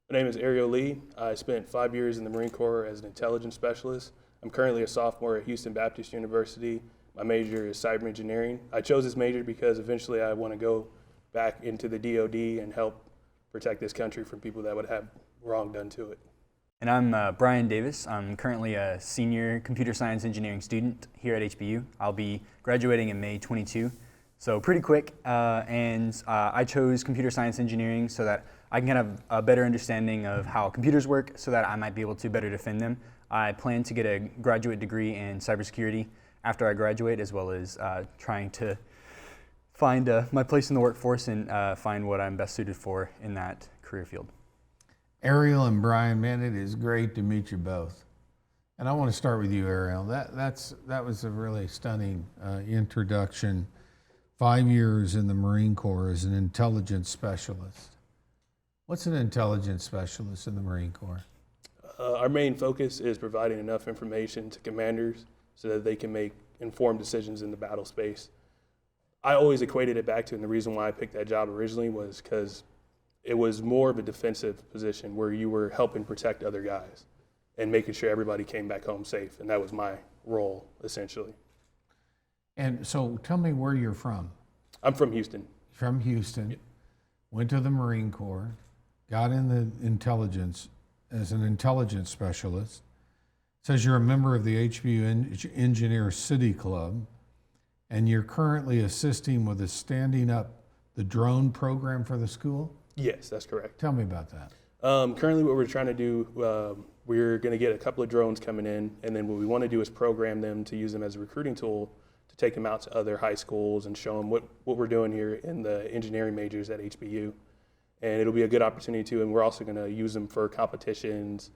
My name is Ariel Lee. I spent 5 years in the Marine Corps as an intelligence specialist. I'm currently a sophomore at Houston Baptist University. My major is cyber engineering. I chose this major because eventually I want to go back into the DoD and help protect this country from people that would have wrong done to it. And I'm Brian Davis. I'm currently a senior computer science engineering student here at HBU. I'll be graduating in May 22, so pretty quick. I chose computer science engineering so that I can have a better understanding of how computers work so that I might be able to better defend them. I plan to get a graduate degree in cybersecurity after I graduate, as well as trying to find my place in the workforce and find what I'm best suited for in that career field. Ariel and Brian, man, it is great to meet you both. And I want to start with you, Ariel. That was a really stunning introduction. 5 years in the Marine Corps as an intelligence specialist. What's an intelligence specialist in the Marine Corps? Our main focus is providing enough information to commanders so that they can make informed decisions in the battle space. I always equated it back to, and the reason why I picked that job originally was because it was more of a defensive position where you were helping protect other guys and making sure everybody came back home safe. And that was my role, essentially. And so tell me where you're from. I'm from Houston. From Houston, Yep. Went to the Marine Corps, got in the intelligence as an intelligence specialist. Says you're a member of the HBU Engineers City Club, and you're currently assisting with the standing up the drone program for the school? Yes, that's correct. Tell me about that. Currently what we're trying to do, we're going to get a couple of drones coming in, and then what we want to do is program them to use them as a recruiting tool to take them out to other high schools and show them what we're doing here in the engineering majors at HBU. And it'll be a good opportunity too, and we're also going to use them for competitions,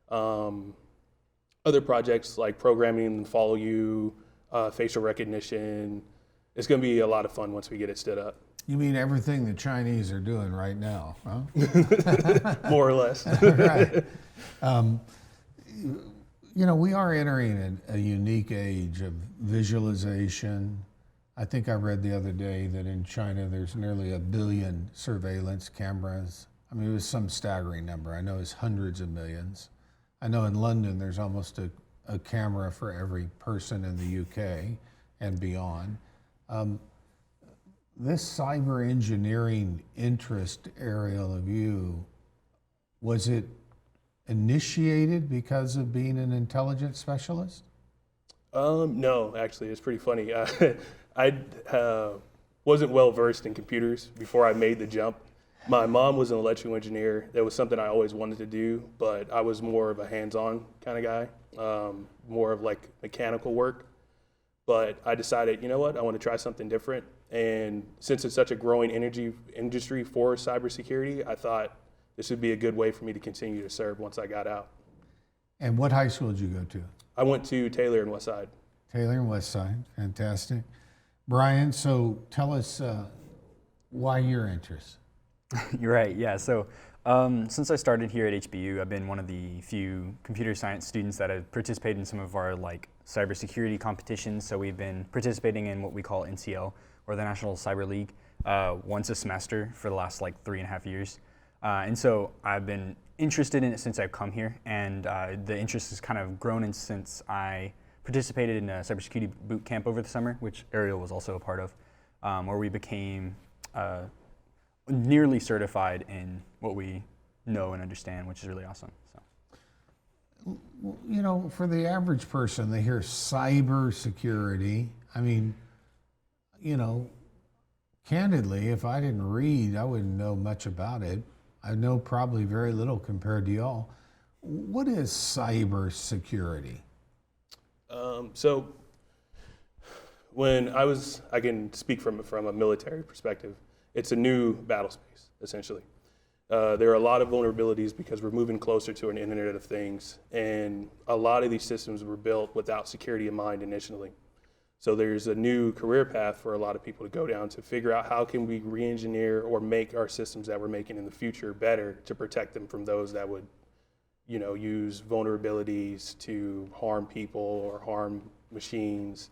other projects like programming and follow you, facial recognition. It's going to be a lot of fun once we get it stood up. You mean everything the Chinese are doing right now, huh? More or less. Right. We are entering a unique age of visualization. I think I read the other day that in China there's nearly 1 billion surveillance cameras. I mean, it was some staggering number. I know it's hundreds of millions. I know in London there's almost a camera for every person in the UK and beyond. This cyber engineering interest, Ariel, of you, was it initiated because of being an intelligence specialist? No, actually, it's pretty funny. I wasn't well versed in computers before I made the jump. My mom was an electrical engineer. That was something I always wanted to do, but I was more of a hands-on kind of guy, more of like mechanical work. But I decided, you know what, I want to try something different. And since it's such a growing industry for cybersecurity, I thought this would be a good way for me to continue to serve once I got out. And what high school did you go to? I went to Taylor and Westside. Taylor and Westside, fantastic. Brian, so tell us why your interest. You're right, yeah. So since I started here at HBU, I've been one of the few computer science students that have participated in some of our cybersecurity competitions. So we've been participating in what we call NCL, or the National Cyber League, once a semester for the last 3.5 years. And so I've been interested in it since I've come here, and the interest has kind of grown in since I participated in a cybersecurity boot camp over the summer, which Ariel was also a part of, where we became nearly certified in what we know and understand, which is really awesome. So, for the average person, they hear cybersecurity. I mean, candidly, if I didn't read, I wouldn't know much about it. I know probably very little compared to y'all. What is cybersecurity? So when I can speak from a military perspective, it's a new battle space, essentially. There are a lot of vulnerabilities because we're moving closer to an Internet of Things, and a lot of these systems were built without security in mind initially. So there's a new career path for a lot of people to go down to figure out how can we re-engineer or make our systems that we're making in the future better to protect them from those that would, use vulnerabilities to harm people or harm machines.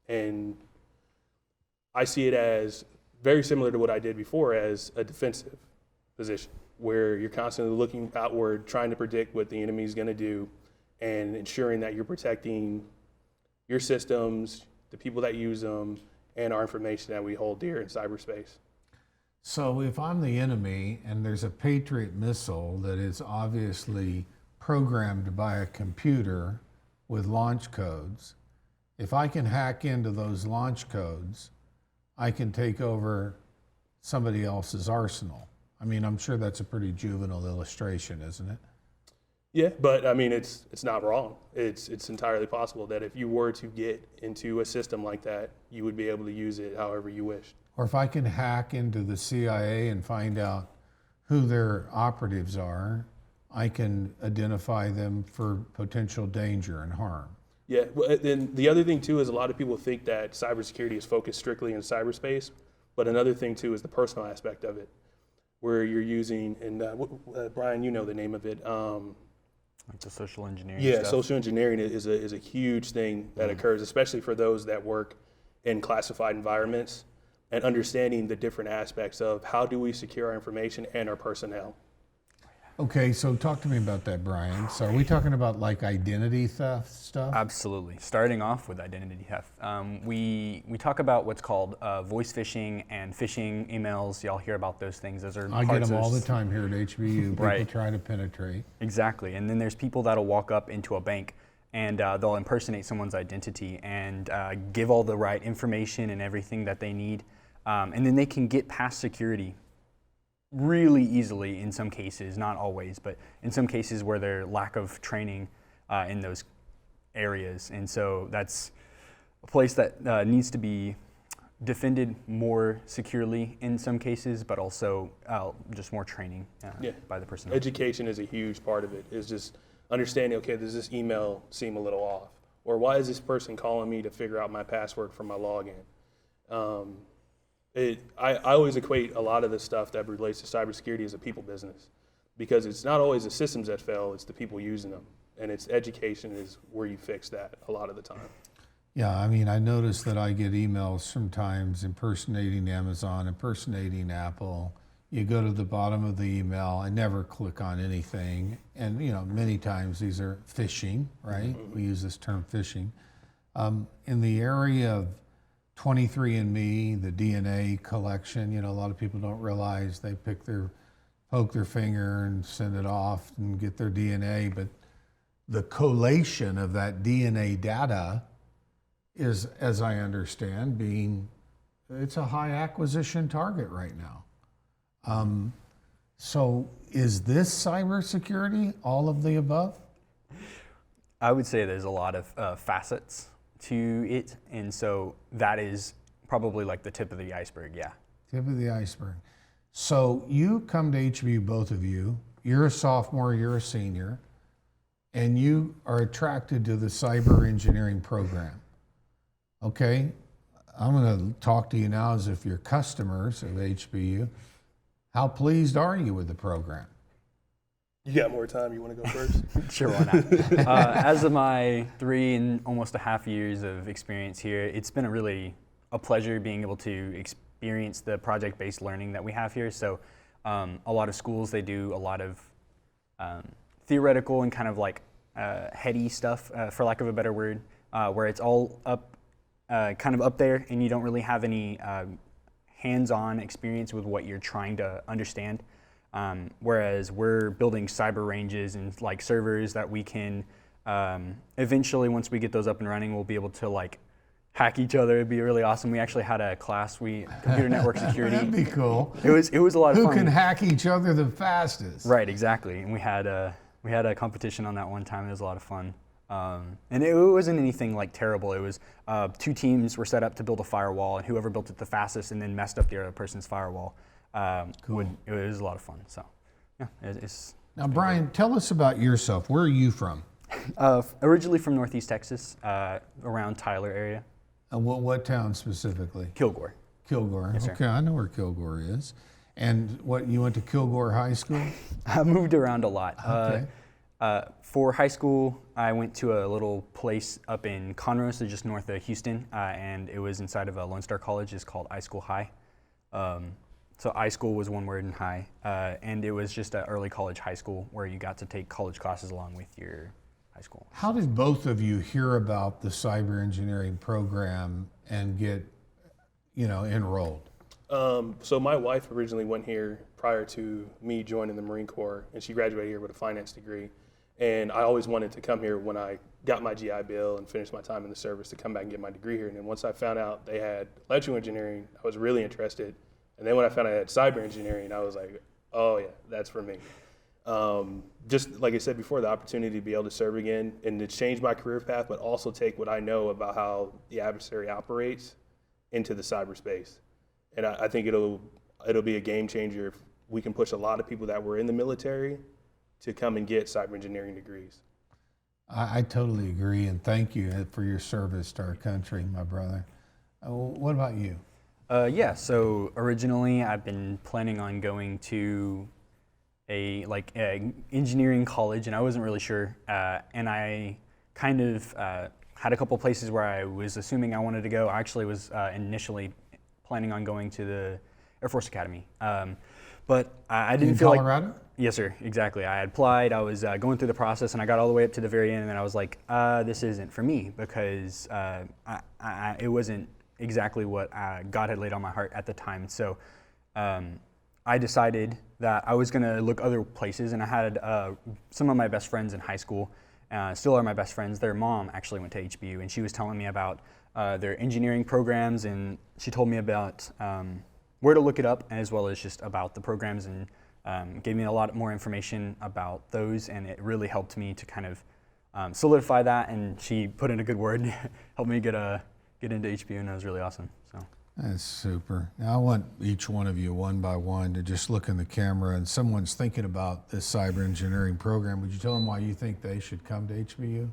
And I see it as very similar to what I did before as a defensive position. where you're constantly looking outward, trying to predict what the enemy is going to do, and ensuring that you're protecting your systems, the people that use them, and our information that we hold dear in cyberspace. So if I'm the enemy and there's a Patriot missile that is obviously programmed by a computer with launch codes, if I can hack into those launch codes, I can take over somebody else's arsenal. I mean, I'm sure that's a pretty juvenile illustration, isn't it? Yeah, but I mean, it's not wrong. It's entirely possible that if you were to get into a system like that, you would be able to use it however you wished. Or if I can hack into the CIA and find out who their operatives are, I can identify them for potential danger and harm. Yeah, well, then the other thing too is a lot of people think that cybersecurity is focused strictly in cyberspace, but another thing too is the personal aspect of it, where you're using, and Brian, you know the name of it. Like the social engineering Yeah, stuff. social engineering is a huge thing that occurs, especially for those that work in classified environments, and understanding the different aspects of how do we secure our information and our personnel. Okay, so talk to me about that, Brian. So are we talking about like identity theft stuff? Absolutely. Starting off with identity theft, we talk about what's called voice phishing and phishing emails. Y'all hear about those things. Those are I get parts them of all the time here at HBU. People Right. try to penetrate. Exactly. And then there's people that'll walk up into a bank and they'll impersonate someone's identity and give all the right information and everything that they need. And then they can get past security really easily in some cases, not always, but in some cases where their lack of training in those areas. And so that's a place that needs to be defended more securely in some cases, but also just more training by the personnel. Education is a huge part of it, is just understanding, okay, does this email seem a little off? Or why is this person calling me to figure out my password for my login? I always equate a lot of the stuff that relates to cybersecurity as a people business, because it's not always the systems that fail, it's the people using them. And it's education is where you fix that a lot of the time. Yeah, I mean, I notice that I get emails sometimes impersonating Amazon, impersonating Apple. You go to the bottom of the email, I never click on anything. And, you know, many times these are phishing, right? Mm-hmm. We use this term phishing. In the area of 23andMe, the DNA collection, you know, a lot of people don't realize they poke their finger and send it off and get their DNA, but the collation of that DNA data is, as I understand, it's a high acquisition target right now. So is this cybersecurity, all of the above? I would say there's a lot of facets to it, and so that is probably like the tip of the iceberg, yeah. Tip of the iceberg. So you come to HBU, both of you, you're a sophomore, you're a senior, and you are attracted to the cyber engineering program. Okay, I'm gonna talk to you now as if you're customers of HBU. How pleased are you with the program? You got more time, you want to go first? Sure, why not? As of my 3 and almost a half years of experience here, it's been a pleasure being able to experience the project-based learning that we have here. So a lot of schools, they do a lot of theoretical and kind of like heady stuff, for lack of a better word, where it's all up, kind of up there, and you don't really have any hands-on experience with what you're trying to understand. Whereas we're building cyber ranges and like servers that we can eventually, once we get those up and running, we'll be able to like hack each other. It'd be really awesome. We actually had a class, computer network security. That'd be cool. It was a lot of fun. Who can hack each other the fastest? Right, exactly. And we had a competition on that one time. It was a lot of fun. And it wasn't anything like terrible. It was 2 teams were set up to build a firewall, and whoever built it the fastest and then messed up the other person's firewall. Cool. It was a lot of fun. So, yeah, it's. Now, Brian, tell us about yourself. Where are you from? Originally from Northeast Texas, around Tyler area. What town specifically? Kilgore. Kilgore. Yes, sir. Okay, I know where Kilgore is. And you went to Kilgore High School? I moved around a lot. Okay. For high school, I went to a little place up in Conroe, so just north of Houston, and it was inside of a Lone Star College. It's called iSchool High. So iSchool was one word in high, and it was just an early college high school where you got to take college classes along with your high school. How did both of you hear about the cyber engineering program and get, enrolled? So my wife originally went here prior to me joining the Marine Corps, and she graduated here with a finance degree. And I always wanted to come here when I got my GI Bill and finished my time in the service to come back and get my degree here. And then once I found out they had electrical engineering, I was really interested. And then when I found out I had cyber engineering, I was like, oh yeah, that's for me. Just like I said before, the opportunity to be able to serve again and to change my career path, but also take what I know about how the adversary operates into the cyberspace. And I think it'll be a game changer if we can push a lot of people that were in the military to come and get cyber engineering degrees. I totally agree, and thank you for your service to our country, my brother. What about you? Yeah, so originally I've been planning on going to a engineering college, and I wasn't really sure. And I kind of had a couple places where I was assuming I wanted to go. I actually was initially planning on going to the Air Force Academy, but I didn't feel like. In Colorado? Yes, sir. Exactly. I had applied. I was going through the process, and I got all the way up to the very end, and then I was like, "This isn't for me," because it wasn't exactly what God had laid on my heart at the time. So I decided that I was going to look other places, and I had some of my best friends in high school, still are my best friends. Their mom actually went to HBU, and she was telling me about their engineering programs, and she told me about where to look it up, as well as just about the programs, and gave me a lot more information about those, and it really helped me to kind of solidify that, and she put in a good word, helped me get into HBU, and it was really awesome. So. That's super. Now I want each one of you, one by one, to just look in the camera, and someone's thinking about this cyber engineering program. Would you tell them why you think they should come to HBU?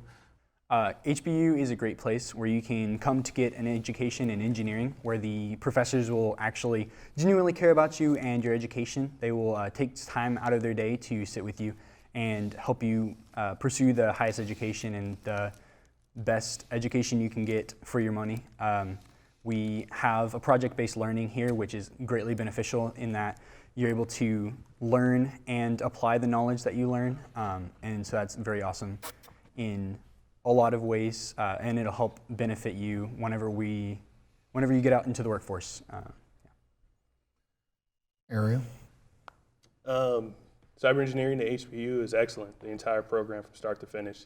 HBU is a great place where you can come to get an education in engineering, where the professors will actually genuinely care about you and your education. They will take time out of their day to sit with you and help you pursue the highest education and the best education you can get for your money. We have a project-based learning here, which is greatly beneficial in that you're able to learn and apply the knowledge that you learn, and so that's very awesome in a lot of ways, and it'll help benefit you whenever you get out into the workforce. Ariel? Cyber engineering at HBU is excellent, the entire program from start to finish.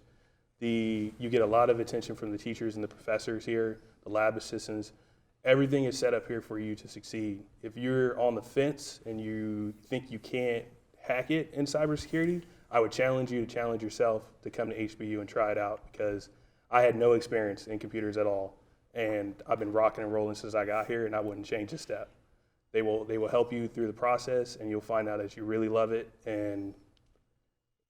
You get a lot of attention from the teachers and the professors here, the lab assistants. Everything is set up here for you to succeed. If you're on the fence and you think you can't hack it in cybersecurity, I would challenge you to challenge yourself to come to HBU and try it out, because I had no experience in computers at all, and I've been rocking and rolling since I got here, and I wouldn't change a step. They will help you through the process, and you'll find out that you really love it. And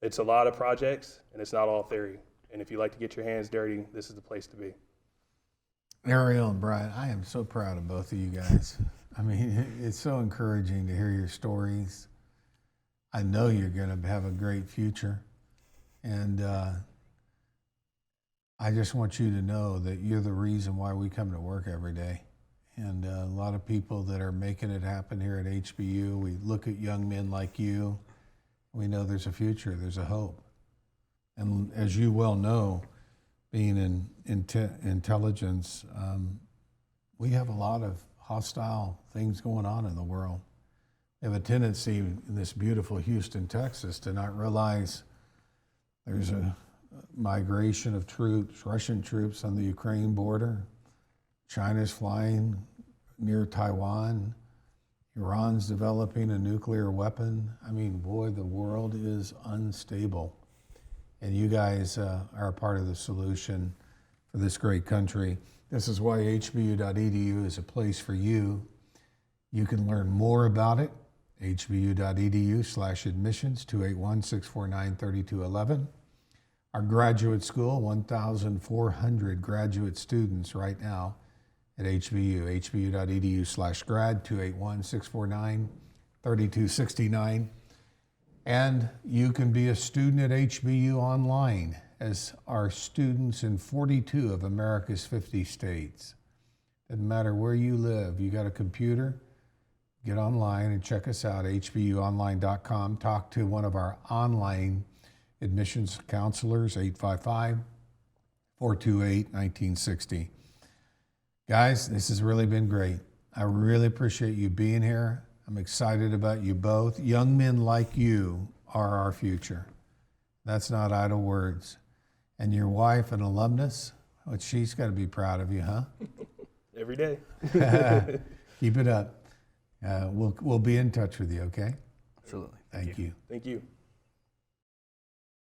it's a lot of projects, and it's not all theory. And if you like to get your hands dirty, this is the place to be. Ariel and Brian, I am so proud of both of you guys. I mean, it's so encouraging to hear your stories. I know you're going to have a great future. And I just want you to know that you're the reason why we come to work every day. And a lot of people that are making it happen here at HBU, we look at young men like you, we know there's a future, there's a hope. And as you well know, being in intelligence, we have a lot of hostile things going on in the world. We have a tendency in this beautiful Houston, Texas, to not realize there's a migration of troops, Russian troops on the Ukraine border. China's flying near Taiwan. Iran's developing a nuclear weapon. I mean, boy, the world is unstable. And you guys are a part of the solution for this great country. This is why hbu.edu is a place for you. You can learn more about it, hbu.edu/admissions, 281-649-3211. Our graduate school, 1,400 graduate students right now at HBU, hbu.edu/grad, 281-649-3269. And you can be a student at HBU online, as are students in 42 of America's 50 states. Doesn't matter where you live, you got a computer, get online and check us out, hbuonline.com. Talk to one of our online admissions counselors, 855-428-1960. Guys, this has really been great. I really appreciate you being here. I'm excited about you both. Young men like you are our future. That's not idle words. And your wife, an alumnus, well, she's got to be proud of you, huh? Every day. Keep it up. We'll be in touch with you, okay? Absolutely. Thank you. Thank you.